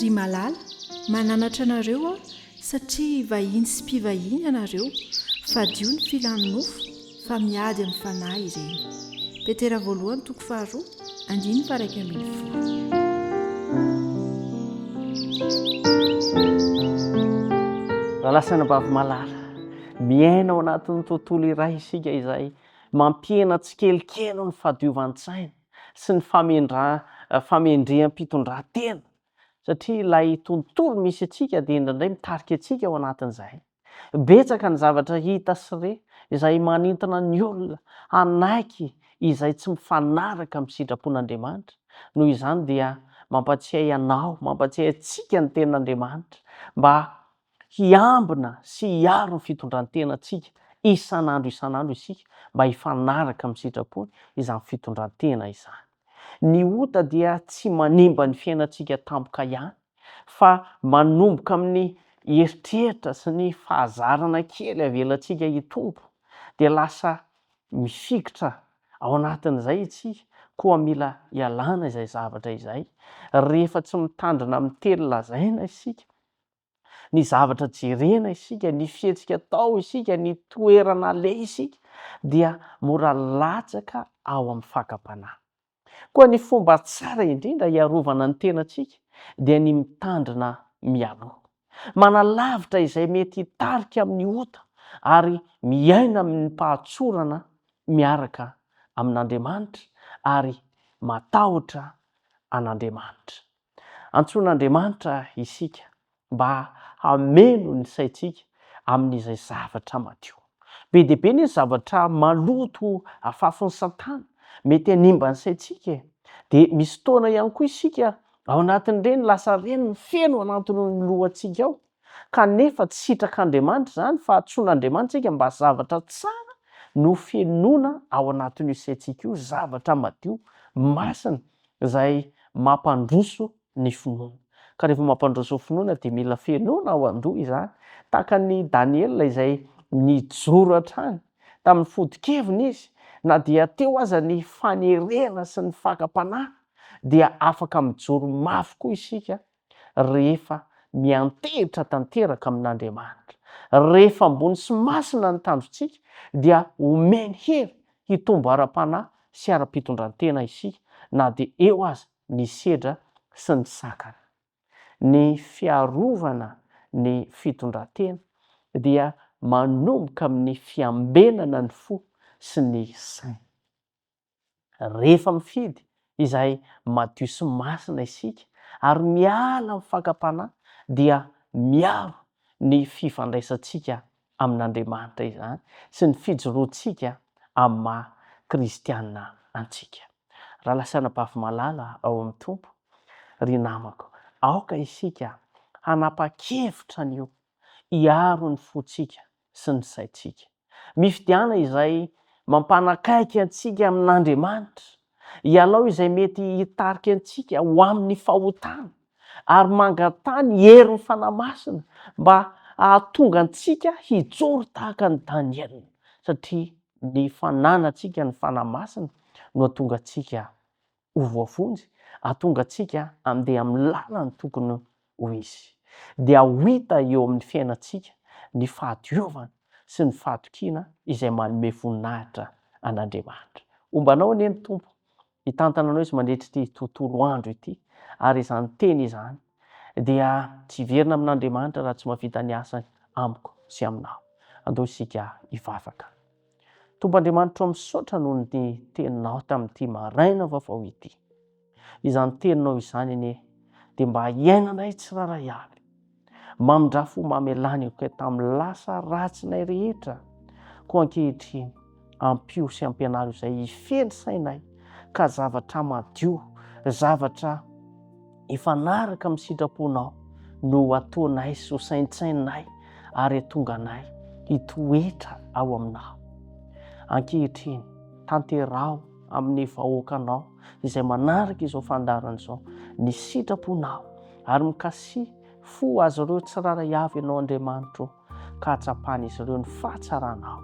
ry malala mananatra anareo a satria vahiny sy mpivahiny ianareo fadio ny filany nofo fa miady amin'ny fanahy ireny. Petera voalohany toko faharoa andiny faraika ambin'ny folo. Rahalasana vavy malala miaina ao anatin'ny tontolo iray isika izay mampiena tsikelikely ny fahadiovan'saina sy ny famendreham-pitondran-tena satria ilay tontolo misy atsika dia indraindray mitarika atsika ao anatin'izay. Betsaka ny zavatra hita sy re izay manintona ny olona hanaiky izay tsy mifanaraka amin'ny sitrapon'Andriamanitra. Noho izany dia mampatsiahy anao, mampatsiahy atsika ny tenan'Andriamanitra mba hiambina sy hiaro ny fitondran-tena atsika isan'andro isika mba hifanaraka amin'ny sitrapony izany fitondran-tena izany. Ny ota dia tsy manimba ny fiainantsika tampoka ihany fa manomboka amin'ny eritreritra sy ny fahazarana kely avelantsika hitombo dia lasa mifikitra ao anatin'izay isika koa mila hialana izay zavatra izay. Rehefa tsy mitandrina amin'ny telo lazaina isika, ny zavatra jerena isika, ny fihetsika tao isika, ny toerana le isika dia mora latsaka ao amin'ny fakapanahy. Koa ny fomba tsara indrindra hiarovana ny tenantsika dia ny mitandrina mialoha. Manalavitra izay mety hitarika amin'ny ota ary miaina amin'ny pahatsorana miaraka amin'Andriamanitra ary matahotra an'Andriamanitra. Antsoin'Andriamanitra isika mba hameno ny saitsika amin'izay zavatra madio. Be dia be ny zavatra maloto afafon'ny Satana mety hanimba ny saitsika dia misy fotoana ihany koa isika ao anatin'ireny lasa reny ny feno anatin'ny lohantsika ao kanefa tsy sitrak'Andriamanitra izany fa antsoin'Andriamanitra isika mba zavatra tsara no fenoana ao anatin'io saitsika io, zavatra madio masina izay mampandroso ny finoana. Ka rehefa mampandroso ny finoana dia mila fenoana ao an-doha izany, tahaka ny Daniela izay nijoro hatrany tamin'ny fodikevina izy, na dia teo aza ny fanerena sy ny fakapanahy dia afaka mijoro mafy koa isika rehefa miantehitra tanteraka amin'Andriamanitra. Rehefa ambony sy masina ny tandrontsika dia omeny hery hitombo ara-panahy sy ara-pitondran-tena isika, na dia eo aza ny sedra sy ny sakana. Ny fiarovana ny fitondran-tena dia manomboka amin'ny fiambenana ny fo sy ny saina. Rehefa mifidy izay madio sy masina isika ary miala amin'ny fakapanahy dia miaro ny fifandraisantsika amin'Andriamanitra izany sy ny fijoroantsika amin'ny maha-kristianina antsika. Rahalasana vavy malala ao amin'ny Tompo, ry namako, aoka isika hanapa-kevitra an'io hiaro ny fontsika sy ny saitsika. Mifidiana izay mampanakaiky antsika amin'Andriamanitra, ialao izay mety hitarika antsika ho amin'ny fahotana ary mangatany herin'ny fanamasina mba ahatonga antsika hijoro tahaka ny Daniela, satria ny fananantsika ny fanamasina no ahatonga antsika ho voafonjy, ahatonga antsika handeha amin'ny lalany tokony ho izy. Dia ho hita eo amin'ny fiainantsika ny fahadiovana sy ny fahatokiana izay manome voninahitra an'Andriamanitra. Ombanao anie ny Tompo hitantana anao izy mandritra ity tontolo andro ity, ary izany teny izany dia tsy verina amin'Andriamanitra raha tsy mahavita ny asany amiko sy aminao. Andao isika hivavaka. Tompo Andriamanitra misaotra noho ny teninao tamin'ity maraina vaovao ity. Izany teninao izany anie dia mba hiainanay tsiraray avy, mamindra fo mamelany tamin'ny lasa ratsinay rehetra, koa ankehitriny ampio sy ampianaro izay hifeny sainay ka zavatra madio, zavatra ifanaraka amin'ny sitraponao no ataonay sy ho saintsainay ary hatonga anay hitoetra ao aminao. Ankehitriny tanterao amin'ny vahoakanao izay manaraka izao fandarana izao ny sitraponao ary mikasy fo azy ireo tsiraray avy ianao Andriamanitra ka hatsapany izy ireo ny fahatsaranao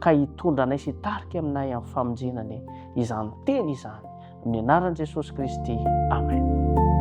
ka hitondra anay sy hitarika aminay amin'ny famonjenany izany teny izany amin'ny anaran'i Jesosy Kristy. Amen.